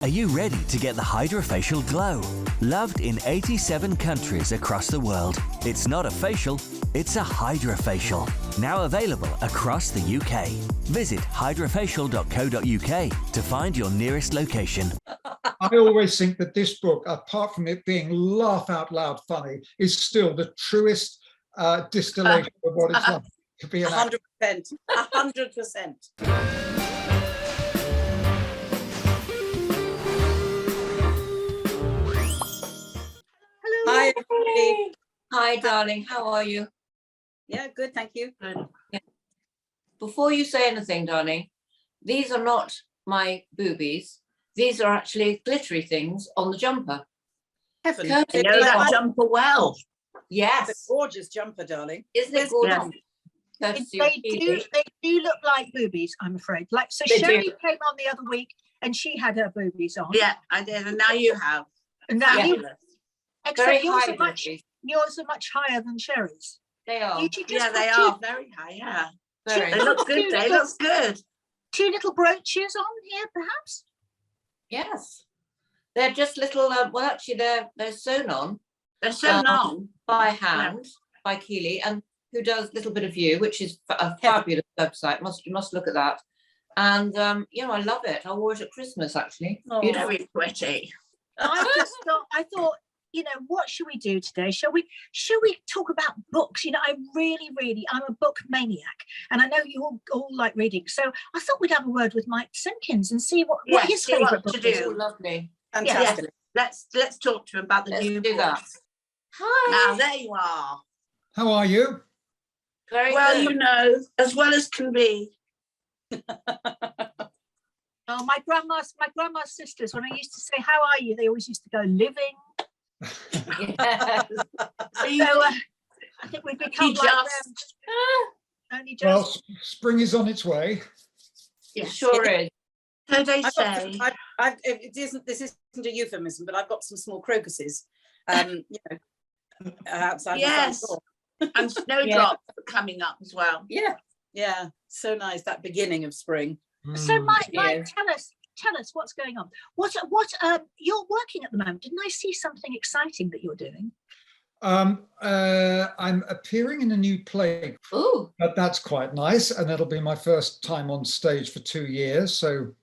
Are you ready to get the hydrofacial glow? Loved in 87 countries across the world. It's not a facial, it's a hydrofacial. Now available across the UK. Visit hydrofacial.co.uk to find your nearest location. I always think that this book, apart from it being laugh out loud funny, is still the truest distillation of what it's like to be an actor. 100%. 100%. Hi, everybody. Hi, darling. How are you? Yeah, good, thank you. Good. Yeah. Before you say anything, darling, these are not my boobies. These are actually glittery things on the jumper. Heaven. Curtis, You know that jumper well. yes. It's a gorgeous jumper, darling. Isn't it gorgeous? Curtis, They do look like boobies, I'm afraid. Like, so They Sherry do. came on the other week and she had her boobies on. Yeah, I did, and now you have. And now Yeah. you, Very except yours high are, much, glittery. yours are much higher than Sherry's. They are. You just Yeah, put they two- are very high. Yeah, Very. they look good. They look good. Two little brooches on here, perhaps? Yes. They're just little, well, actually, they're sewn on They're so long. by hand by Keely, and who does Little Bit of You, which is a fabulous website. You must look at that. And, you know, I love it. I wore it at Christmas, actually. Oh, Very pretty. I thought, you know, what should we do today? Shall we talk about books? You know, I'm a book maniac, and I know you all like reading. So I thought we'd have a word with Mike Simkins and see what his see what favourite book to is. do. Oh, lovely. fantastic. Let's talk to him about the Let's new do that. books. Hi. Now there you are. How are you? Very Well, good. you know, as well as can be. Oh, my grandma's sisters, when I used to say, "How are you?" they always used to go, "Living." Yes. So you, So I think we've become you like them. just Only just. Well, spring is on its way. It sure is. so they I've got say. this isn't a euphemism, but I've got some small crocuses, you know, outside my front Yes. door. And snowdrops are coming up as well. Yeah, so nice, that beginning of spring. So, Mike, Yes. tell us what's going on. What you're working at the moment? Didn't I see something exciting that you're doing? I'm appearing in a new play, Ooh. but that's quite nice, and it'll be my first time on stage for 2 years. So,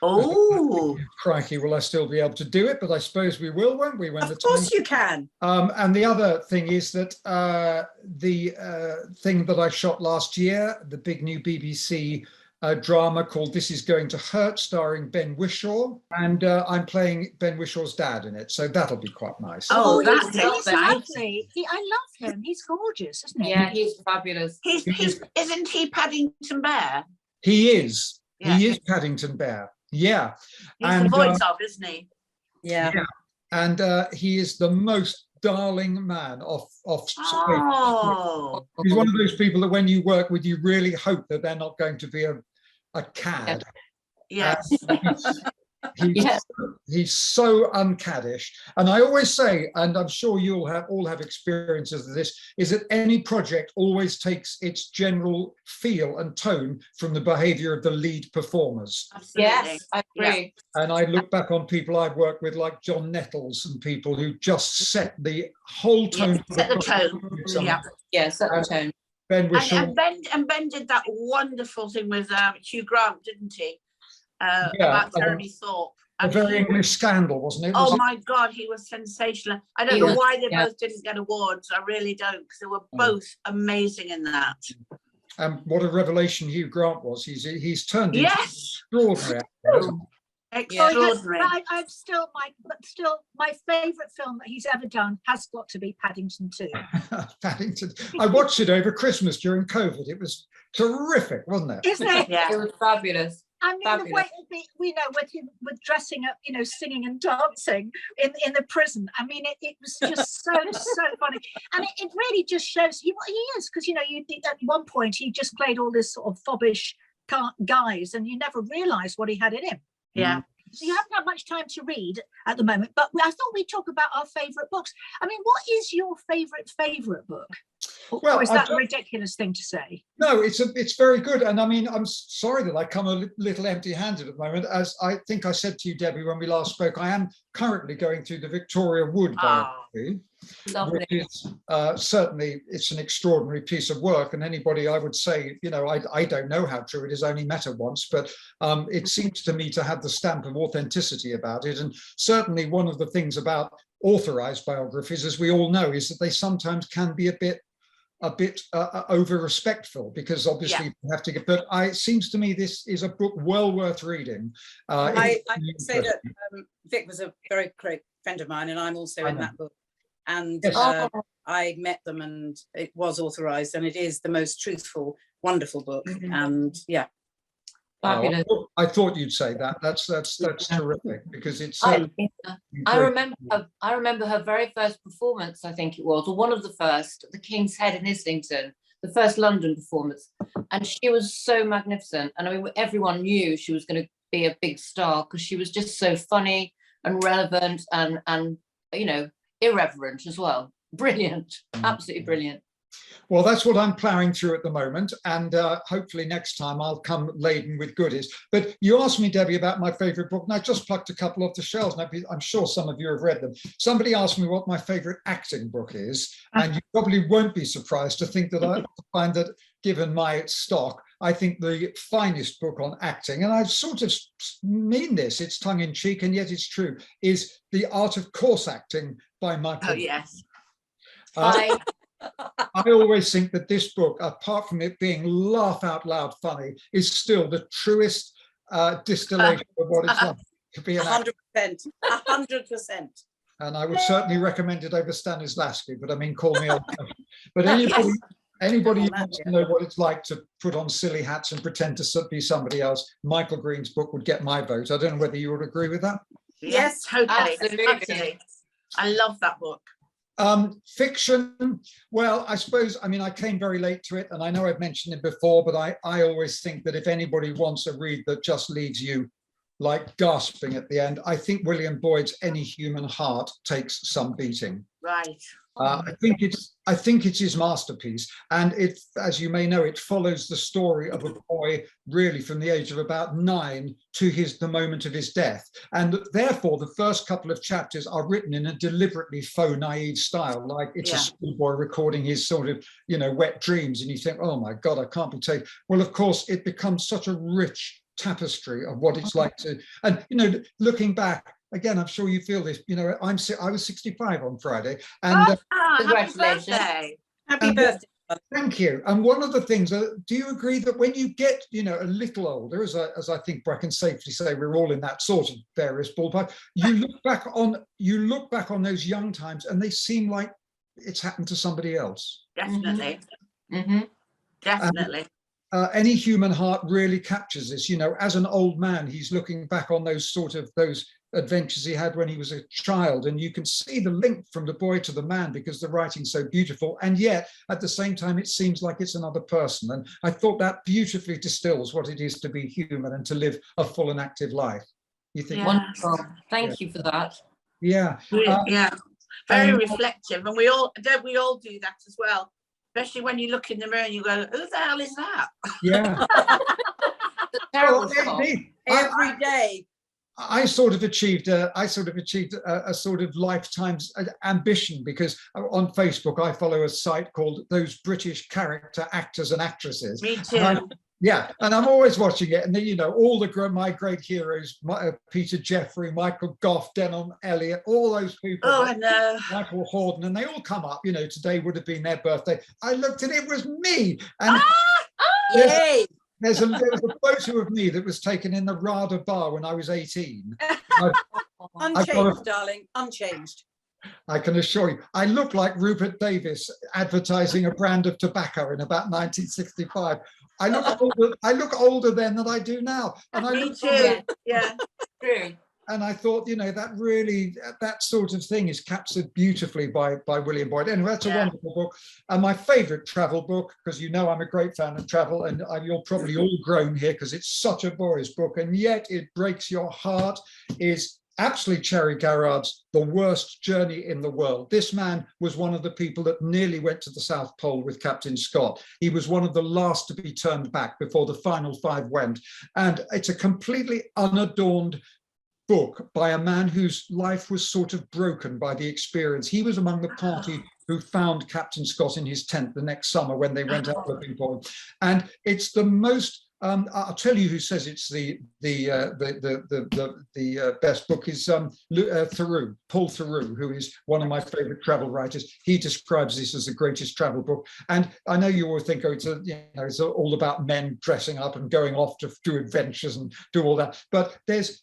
Oh, crikey, will I still be able to do it? But I suppose we will, won't we? When Of the course time. you can. And the other thing is that the thing that I shot last year, the big new BBC drama called This Is Going to Hurt, starring Ben Whishaw, and I'm playing Ben Wishaw's dad in it, so that'll be quite nice. Oh, he's that's lovely. exciting. I love him. He's gorgeous, isn't he? Yeah, he's fabulous. he's isn't he Paddington Bear? He is. Yeah. He is Paddington Bear. Yeah. He's And, the voice of, isn't he? Yeah. And he is the most darling man off stage. Oh, He's one of those people that when you work with, you really hope that they're not going to be a cad. yes. Yes. He's so uncaddish. And I always say, and I'm sure you'll all have experiences of this, is that any project always takes its general feel and tone from the behavior of the lead performers. Absolutely. Yes, I agree. And I look back on people I've worked with like John Nettles and people who just set the whole tone. Set the tone. Yeah. Yeah, set the tone. Ben Whishaw. And Ben did that wonderful thing with Hugh Grant, didn't he? Yeah, About Jeremy Thorpe. A And very he- English scandal, wasn't it? Oh Was my God, he was sensational. I don't He know was, why they yeah. both didn't get awards. I really don't, because they were both amazing in that. And what a revelation Hugh Grant was. He's turned into Yes, extraordinary actor. extraordinary. I'm still my favourite film that he's ever done has got to be Paddington 2. Paddington. I watched it over Christmas during COVID. It was terrific, wasn't it? Isn't it? Yeah. It was fabulous. I mean, Fabulous. the way we know with him with dressing up, you know, singing and dancing in the prison. I mean, it was just so funny, and it really just shows you what he is. Because you know, you think at one point he just played all this sort of fobbish guys, and you never realised what he had in him. Yeah. So you haven't had much time to read at the moment, but I thought we'd talk about our favourite books. I mean, what is your favourite book? Well, Or is that a ridiculous thing to say? no, it's very good. And I mean, I'm sorry that I come a little empty-handed at the moment. As I think I said to you, Debbie, when we last spoke, I am currently going through the Victoria Wood biography, Lovely. which is certainly, it's an extraordinary piece of work. And anybody, I would say, you know, I don't know how true it is, I only met her once, but it seems to me to have the stamp of authenticity about it. And certainly one of the things about authorized biographies, as we all know, is that they sometimes can be a bit over respectful, because obviously you have to get, but it seems to me this is a book well worth reading. I would say that Vic was a very great friend of mine, and I'm also in that book. And Yes. I met them, and it was authorized, and it is the most truthful, wonderful book. And yeah. Fabulous. I thought you'd say that. That's terrific, because it's. I remember her very first performance, I think it was, or one of the first, at the King's Head in Islington, the first London performance, and she was so magnificent. And I mean, everyone knew she was going to be a big star because she was just so funny and relevant and you know, irreverent as well. Brilliant, absolutely brilliant. Well, that's what I'm ploughing through at the moment, and hopefully next time I'll come laden with goodies. But you asked me, Debbie, about my favourite book, and I just plucked a couple off the shelves, and I'm sure some of you have read them. Somebody asked me what my favourite acting book is, and you probably won't be surprised to think that I find that, given my stock, I think the finest book on acting, and I sort of mean this, it's tongue-in-cheek, and yet it's true, is The Art of Course Acting by Michael. Oh, yes. I always think that this book, apart from it being laugh out loud funny, is still the truest distillation of what it's like to be an actor. 100%. And I would certainly recommend it over Stanislavski, but I mean, call me old. But anybody who wants to know what it's like to put on silly hats and pretend to be somebody else, Michael Green's book would get my vote. I don't know whether you would agree with that. Yes, totally. Absolutely. I love that book. Fiction, well, I suppose, I mean, I came very late to it, and I know I've mentioned it before, but I always think that if anybody wants a read that just leaves you like gasping at the end, I think William Boyd's Any Human Heart takes some beating. Right. I think it's his masterpiece, and it, as you may know, it follows the story of a boy really from the age of about 9 to the moment of his death, and therefore the first couple of chapters are written in a deliberately faux naive style, like it's a schoolboy recording his sort of, you know, wet dreams, and you think, oh my God, I can't be taken. Well, of course, it becomes such a rich tapestry of what it's like to, and you know, looking back. Again, I'm sure you feel this. You know, I was 65 on Friday, and Congratulations. Happy birthday. Thank you. And one of the things, do you agree that when you get, you know, a little older, as I think I can safely say, we're all in that sort of various ballpark. You look back on those young times, and they seem like it's happened to somebody else. Definitely. Mm-hmm. Definitely. Any Human Heart really captures this. You know, as an old man, he's looking back on those adventures he had when he was a child, and you can see the link from the boy to the man because the writing's so beautiful, and yet at the same time it seems like it's another person. And I thought that beautifully distills what it is to be human and to live a full and active life. You think? Wonderful. Thank you for that. Yeah. Very reflective, and we all do that as well, especially when you look in the mirror and you go, who the hell is that? Yeah. Terrible Every day. I sort of achieved a sort of lifetime's ambition, because on Facebook I follow a site called Those British Character Actors and Actresses. Me too. And I'm always watching it, and then, you know, all my great heroes, Peter Jeffrey, Michael Gough, Denholm Elliott, all those people. Oh, I know. Michael Hordern, and they all come up. You know, today would have been their birthday. I looked and it was me. And Yay! there was a photo of me that was taken in the Rada Bar when I was 18. Unchanged, darling, unchanged. I can assure you, I look like Rupert Davis advertising a brand of tobacco in about 1965. I look older then than I do now. And Me too. Yeah. True. And I thought, you know, that sort of thing is captured beautifully by William Boyd. Anyway, that's a wonderful book. And my favorite travel book, because you know I'm a great fan of travel, and you're probably all grown here because it's such a boyish book, and yet it breaks your heart, is Absolutely, Cherry Garrard's The Worst Journey in the World. This man was one of the people that nearly went to the South Pole with Captain Scott. He was one of the last to be turned back before the final 5 went. And it's a completely unadorned book by a man whose life was sort of broken by the experience. He was among the party who found Captain Scott in his tent the next summer when they went out looking for him. And it's the most, I'll tell you who says it's the best book is Theroux, Paul Theroux, who is one of my favorite travel writers. He describes this as the greatest travel book. And I know you all think, oh, it's all about men dressing up and going off to do adventures and do all that. But there's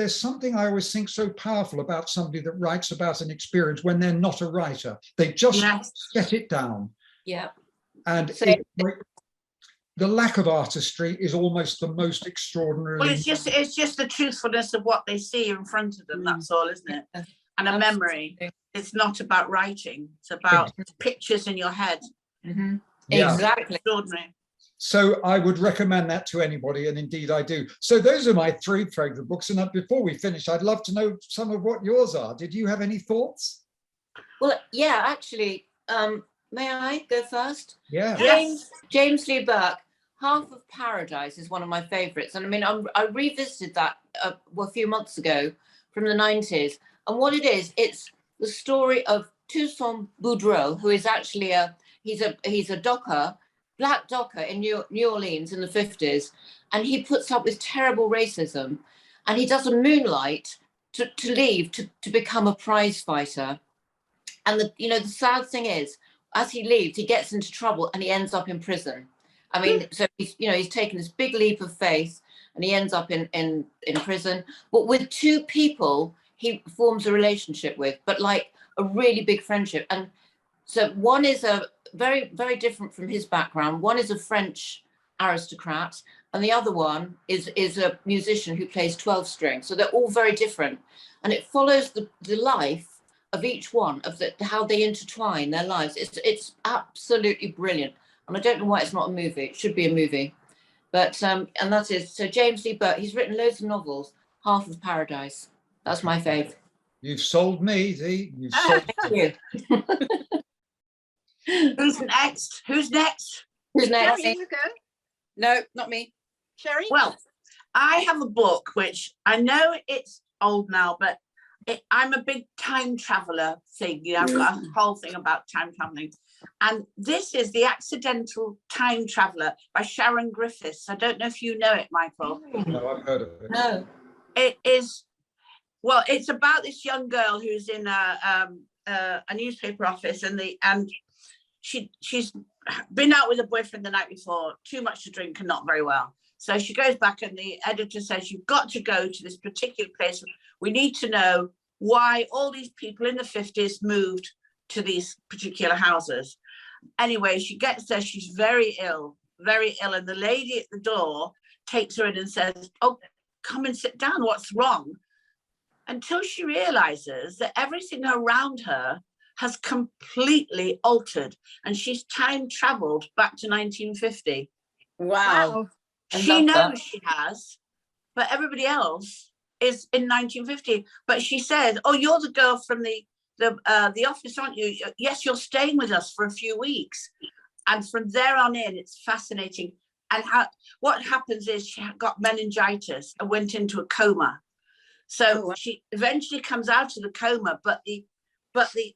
something I always think so powerful about somebody that writes about an experience when they're not a writer. They just set it down. Yeah. And So, the lack of artistry is almost the most extraordinary. Well, it's just the truthfulness of what they see in front of them. That's all, isn't it? And a memory. It's not about writing. It's about pictures in your head. Mm-hmm. Yeah. Exactly. Extraordinary. So I would recommend that to anybody, and indeed I do. So those are my 3 favorite books. And before we finish, I'd love to know some of what yours are. Did you have any thoughts? Well, yeah, actually, may I go first? Yeah. James Lee Burke, Half of Paradise is one of my favorites. And I mean, I revisited that a few months ago from the 90s. And what it is, it's the story of Toussaint Boudreau, who is actually he's a docker, black docker in New Orleans in the 50s. And he puts up with terrible racism. And he does a moonlight to leave to become a prize fighter. And the sad thing is, as he leaves, he gets into trouble and he ends up in prison. I mean, so he's taken this big leap of faith and he ends up in prison. But with 2 people he forms a relationship with, but like a really big friendship. And so one is a very, very different from his background. One is a French aristocrat, and the other one is a musician who plays 12 string. So they're all very different. And it follows the life of each one, of how they intertwine their lives. It's absolutely brilliant. And I don't know why it's not a movie. It should be a movie. But, and that is, so James Lee Burke, he's written loads of novels. Half of Paradise. That's my fave. You've sold me, You've sold Thank you. Who's next? Who's next? Sherry, you go. No, not me. Sherry? Well, I have a book which I know it's old now, but I'm a big time traveler thing. I've got a whole thing about time traveling. And this is The Accidental Time Traveller by Sharon Griffiths. I don't know if you know it, Michael. No, I've heard of it. No. It is, well, it's about this young girl who's in a newspaper office, and she's been out with a boyfriend the night before, too much to drink and not very well. So she goes back and the editor says, you've got to go to this particular place. We need to know why all these people in the 50s moved to these particular houses. Anyway, she gets there, she's very ill. And the lady at the door takes her in and says, oh, come and sit down, what's wrong? Until she realizes that everything around her has completely altered, and she's time traveled back to 1950. Wow. She knows she has, but everybody else is in 1950. But she said, oh, you're the girl from the office, aren't you? Yes, you're staying with us for a few weeks. And from there on in, it's fascinating. And what happens is she got meningitis and went into a coma. So she eventually comes out of the coma, but the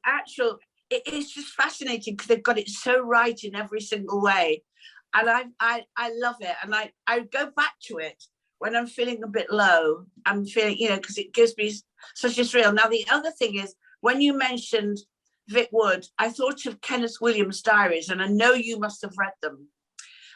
actual, it is just fascinating because they've got it so right in every single way. And I love it. And I go back to it when I'm feeling a bit low. I'm feeling, because it gives me such a thrill. Now, the other thing is, when you mentioned Vic Wood, I thought of Kenneth Williams' diaries, and I know you must have read them.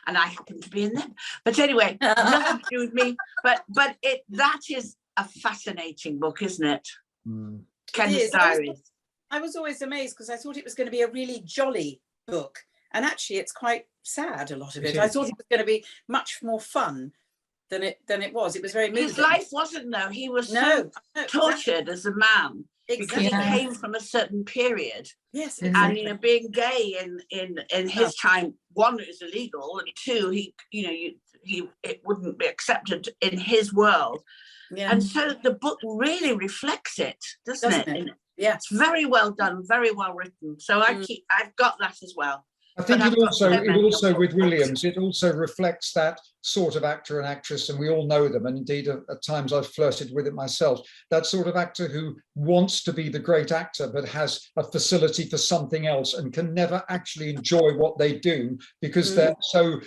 And I happen to be in them. But anyway, nothing to do with me. But that is a fascinating book, isn't it? Mm. Kenneth's diaries. I was always amazed because I thought it was going to be a really jolly book. And actually, it's quite sad, a lot of it. I thought it was going to be much more fun than it was. It was very moving. His life wasn't, though. He was tortured as a man. Because he came from a certain period. Yes, exactly. And being gay in his time, one, it was illegal, and two, it wouldn't be accepted in his world. Yeah. And so the book really reflects it, doesn't it? it? Yeah. It's very well done, very well written. So I've got that as well. I think But it also with books. Williams, it also reflects that sort of actor and actress, and we all know them. And indeed, at times I've flirted with it myself. That sort of actor who wants to be the great actor, but has a facility for something else and can never actually enjoy what they do because they're so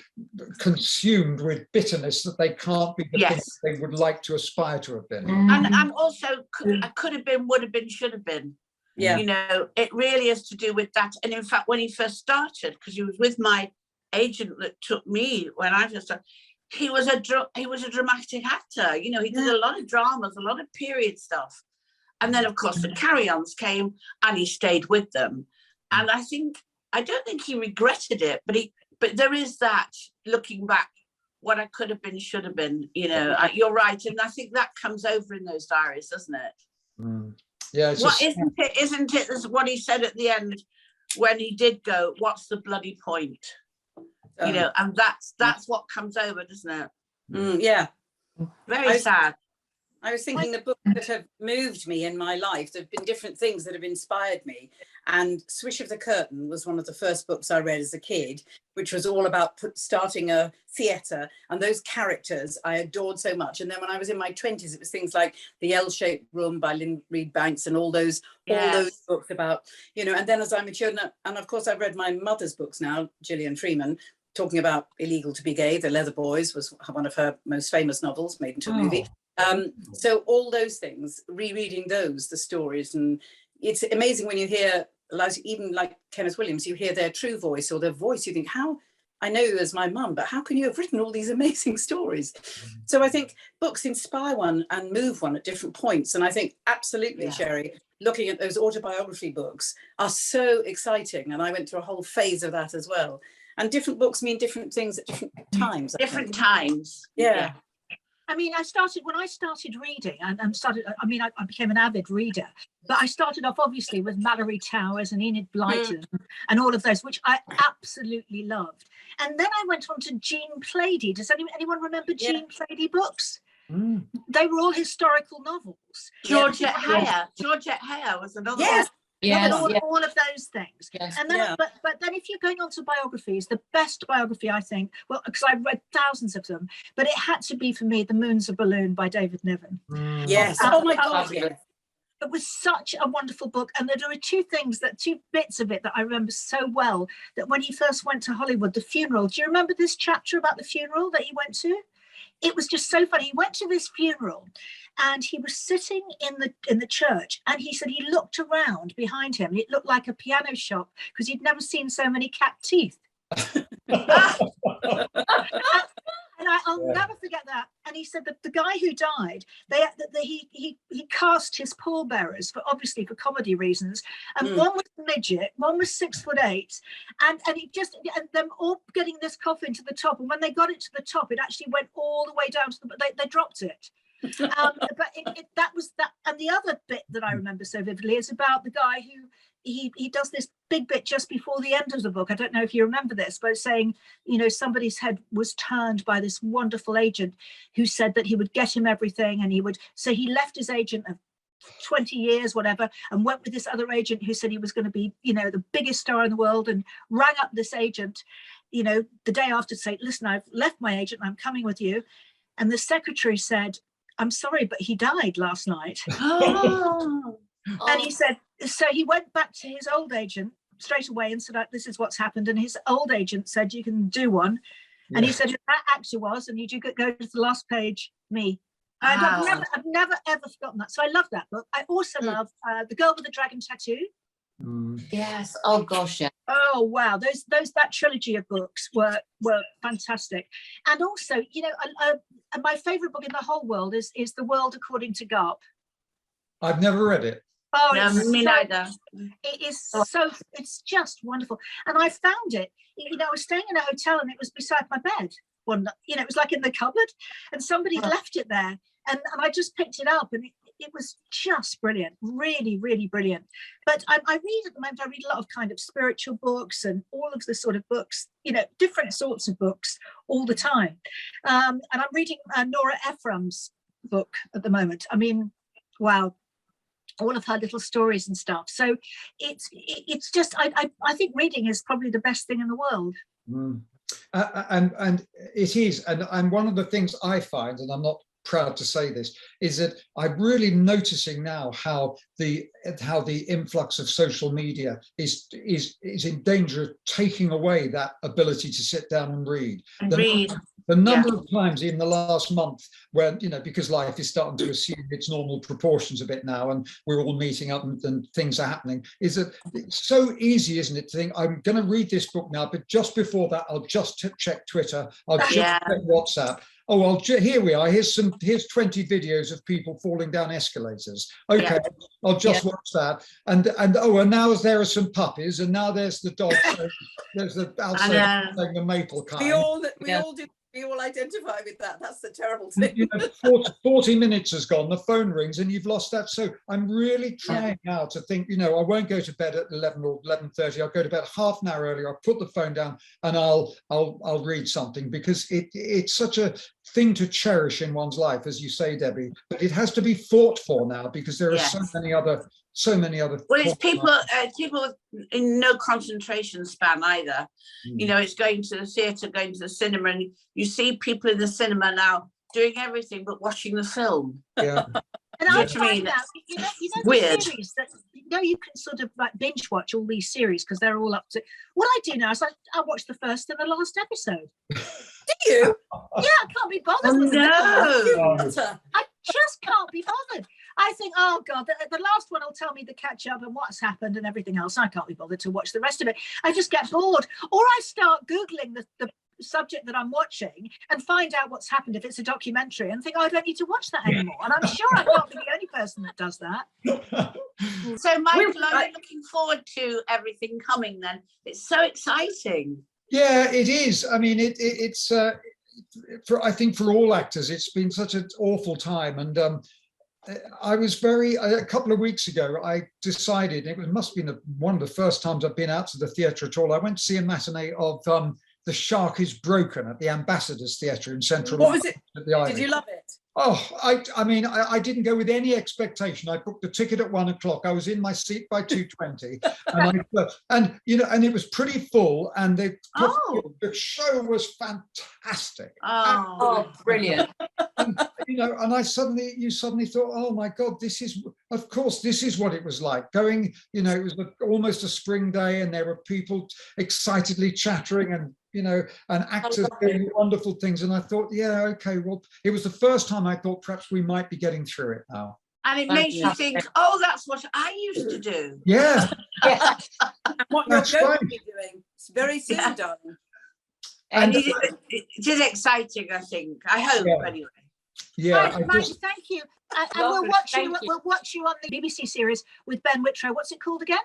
consumed with bitterness that they can't be the thing they would like to aspire to have been. And also could have been, would have been, should have been. Yeah. You know, it really is to do with that. And in fact, when he first started, because he was with my agent that took me when I first started, he was a dramatic actor. You know, he did a lot of dramas, a lot of period stuff. And then, of course, the carry-ons came and he stayed with them. And I don't think he regretted it, but there is that looking back, what I could have been, should have been, you know, you're right. And I think that comes over in those diaries, doesn't it? Yeah, isn't it what he said at the end when he did go, what's the bloody point? You know, and that's what comes over, doesn't it? Yeah. Very sad. I was thinking the books that have moved me in my life, there have been different things that have inspired me. And Swish of the Curtain was one of the first books I read as a kid, which was all about starting a theatre, and those characters I adored so much. And then when I was in my 20s, it was things like The L-Shaped Room by Lynn Reed Banks and all those books about, you know, and then as I matured, and of course I've read my mother's books now, Gillian Freeman, talking about Illegal to be Gay. The Leather Boys was one of her most famous novels made into a movie. So all those things, rereading those, the stories, and it's amazing when you hear, even like Kenneth Williams, you hear their true voice or their voice, you think, how, I know you as my mum, but how can you have written all these amazing stories? So I think books inspire one and move one at different points. And I think absolutely, Sherry, looking at those autobiography books are so exciting. And I went through a whole phase of that as well. And different books mean different things at different times. Different times. Yeah. I mean, when I started reading I became an avid reader, but I started off obviously with Mallory Towers and Enid Blyton and all of those, which I absolutely loved. And then I went on to Jean Plaidy. Does anyone remember Jean Plaidy books? They were all historical novels. Georgette Heyer was another one. All of those things. And then, but then if you're going on to biographies, the best biography, I think, well, because I've read thousands of them, but it had to be for me, The Moon's a Balloon by David Niven. Yes. Oh my God. It was such a wonderful book. And there are two bits of it that I remember so well, that when he first went to Hollywood, the funeral. Do you remember this chapter about the funeral that he went to? It was just so funny. He went to this funeral and he was sitting in the church, and he said he looked around behind him. It looked like a piano shop because he'd never seen so many cat teeth. And I'll never forget that. And he said that the guy who died, he cast his pallbearers obviously for comedy reasons, and one was a midget, one was 6'8", and them all getting this coffin to the top. And when they got it to the top, it actually went all the way down to they dropped it. But that was that. And the other bit that I remember so vividly is about the guy who he does this big bit just before the end of the book. I don't know if you remember this, but saying, you know, somebody's head was turned by this wonderful agent who said that he would get him everything, and so he left his agent of 20 years, whatever, and went with this other agent who said he was going to be, you know, the biggest star in the world, and rang up this agent, you know, the day after to say, listen, I've left my agent, I'm coming with you. And the secretary said, I'm sorry, but he died last night. And he said, so he went back to his old agent straight away and said, this is what's happened. And his old agent said, you can do one. Yeah. And he said, that actually was, and you do go to the last page, me. I've never, ever forgotten that. So I love that book. I also love The Girl with the Dragon Tattoo. Yes. Oh, gosh, yeah. Oh, wow. That trilogy of books were fantastic. And also, you know, my favourite book in the whole world is The World According to Garp. I've never read it. Oh, no, me neither. It is it's just wonderful. And I found it, you know, I was staying in a hotel and it was beside my bed. You know, it was like in the cupboard, and somebody left it there. And I just picked it up, and it was just brilliant, really, really brilliant. But I read at the moment, I read a lot of kind of spiritual books and all of the sort of books, you know, different sorts of books all the time. And I'm reading Nora Ephron's book at the moment. I mean, wow, all of her little stories and stuff. So it's just, I think reading is probably the best thing in the world. And it is, and one of the things I find, and I'm not proud to say this, is that I'm really noticing now how the influx of social media is in danger of taking away that ability to sit down and read. The number of times in the last month when, because life is starting to assume its normal proportions a bit now, and we're all meeting up and things are happening, is that it's so easy, isn't it, to think, I'm going to read this book now, but just before that, I'll just check Twitter, I'll just check WhatsApp. Oh, here we are. Here's 20 videos of people falling down escalators. Okay, I'll just watch that. And now there are some puppies, and now there's the dog. So there's the outside the maple kind. We all identify with that. That's the terrible thing. 40 minutes has gone, the phone rings, and you've lost that. So I'm really trying now to think, I won't go to bed at 11 or 11:30. I'll go to bed half an hour earlier. I'll put the phone down and I'll read something, because it's such a thing to cherish in one's life, as you say, Debbie. But it has to be fought for now, because there are so many other. Well, it's people in no concentration span either. It's going to the theatre, going to the cinema, and you see people in the cinema now doing everything but watching the film. Yeah. And I find that, weird. The series that, you can sort of like binge watch all these series because they're all up to. What I do now is I watch the first and the last episode. Do you? Yeah, I can't be bothered with no. I just can't be bothered. I think, oh God, the last one will tell me the catch up and what's happened and everything else. I can't be bothered to watch the rest of it. I just get bored. Or I start Googling the subject that I'm watching and find out what's happened if it's a documentary and think, I don't need to watch that anymore. And I'm sure I can't be the only person that does that. So, Michael, I'm looking forward to everything coming then. It's so exciting. Yeah, it is. I mean, it's I think for all actors, it's been such an awful time. And I was a couple of weeks ago, I decided, it must have been one of the first times I've been out to the theatre at all. I went to see a matinee of The Shark is Broken at the Ambassadors Theatre in Central What was London. it? Did you love it? Oh, I mean, I didn't go with any expectation. I booked the ticket at 1 o'clock. I was in my seat by 2:20, and it was pretty full. And the show was fantastic. Oh, brilliant! And you suddenly thought, oh my God, this is what it was like going. It was almost a spring day, and there were people excitedly chattering and actors doing wonderful things. And I thought, yeah, okay, well, it was the first time I thought perhaps we might be getting through it now. And it makes you think, oh, that's what I used to do. Yeah. And what you're going to be doing. It's very soon, darling. And it is exciting, I think. I hope, anyway. Yeah. Mike, thank you. And we'll watch you on the BBC series with Ben Whishaw. What's it called again?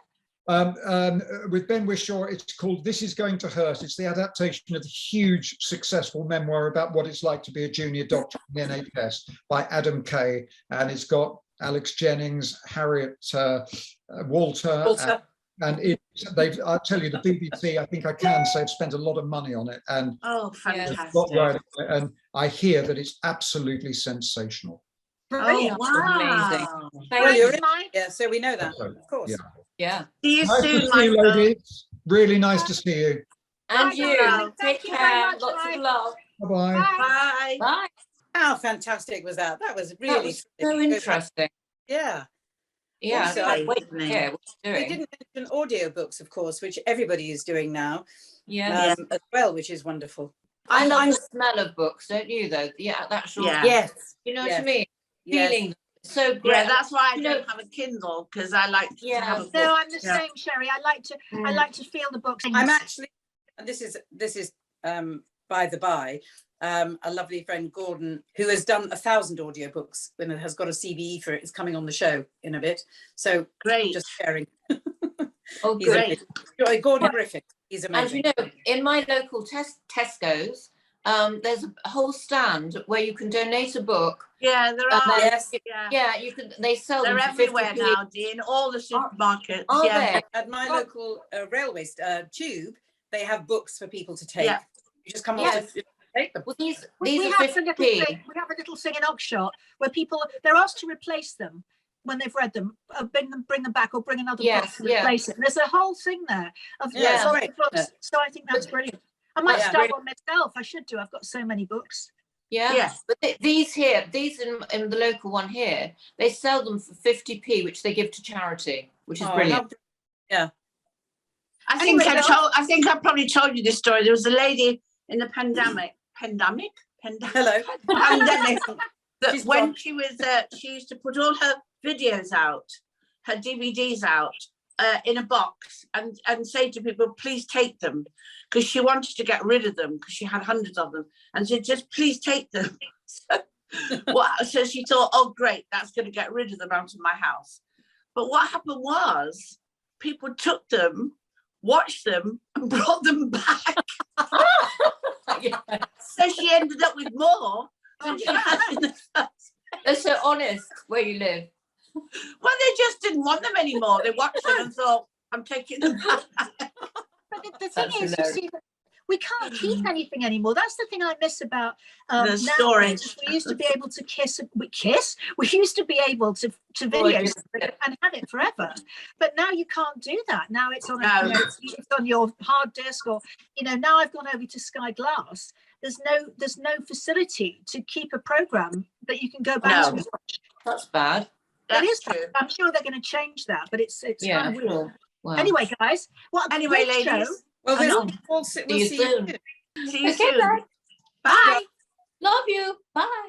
With Ben Whishaw, it's called This Is Going to Hurt. It's the adaptation of the huge successful memoir about what it's like to be a junior doctor in the NHS by Adam Kay, and it's got Alex Jennings, Harriet Walter. And I'll tell you, the BBC, I think I can say, have spent a lot of money on it. And fantastic. And I hear that it's absolutely sensational. Brilliant. Wow. Amazing. Yeah, so we know that, of course. Yeah. See you Nice soon, to see you, Michael. ladies. Really nice to see you. And you. Thank Take you very care. much, Lots Mike. of love. Bye-bye. Bye. Bye. How fantastic was that? That was That really was so interesting. Yeah. Yeah. Also, I can't wait to hear what you're We doing. didn't mention audiobooks, of course, which everybody is doing now Yeah. as well, which is wonderful. I love the smell of books, don't you? Though, yeah, that's right. Yeah. Yes. You know what Yes. I mean? Yes. Feeling so great. Yeah, that's why I don't have a Kindle, because I like to have a book. No, I'm the same, Sherry. I like to feel the books. I'm actually, and this is by the by, a lovely friend, Gordon, who has done 1,000 audiobooks and has got a CBE for it, is coming on the show in a bit. So Great. just sharing. Oh, He's great. amazing. Gordon Griffith. He's And amazing. you know, in my local Tesco's, there's a whole stand where you can donate a book. Yeah, there are. Yes. Yeah, you can. They sell They're them for everywhere 50p. now, Dean. All the supermarkets. Are yeah. they? At my local railway tube, they have books for people to take. Yeah. You just come Yes. off the Take them. Well, these We are have a little 50p. thing. We have a little thing in Oxshott where people they're asked to replace them when they've read them. Bring them back, or bring another Yes, book to replace it. And there's a whole thing there of Yeah, lots of great, books. isn't it? So I think that's brilliant. I might Yeah. start one myself. I should do. I've got so many books. Yeah, Yes. but these in the local one here, they sell them for 50p, which they give to charity, which is brilliant. Yeah. I think Anyway, I think I probably told you this story. There was a lady in the pandemic, Hello. pandemic, that She's when gone. she was, she used to put all her videos out, her DVDs out in a box and say to people, please take them, because she wanted to get rid of them because she had hundreds of them, and said, just please take them. So she thought, oh great, that's going to get rid of them out of my house. But what happened was people took them, watched them, and brought them back. Yeah. So she ended up with more than she had in the first. They're so honest where you live. Well, they just didn't want them anymore. They watched them and thought, I'm taking them back. But the thing That's is, you hilarious. see, we can't keep anything anymore. That's the thing I miss about The now. storage. We used to be able to We used to be able to video yeah. and have it forever. But now you can't do that. Now it's on No. it's on your hard disk, or now I've gone over to Sky Glass. There's no facility to keep a program that you can go back No. to watch. That's bad. That is That's true. I'm sure they're going to change that, but it's Yeah, kind of weird. sure. Wow. Anyway, guys, what a Anyway, great show. ladies, Well, I know. we'll See see you you soon. soon. see you Okay, soon. bye. Bye. Love you. Bye.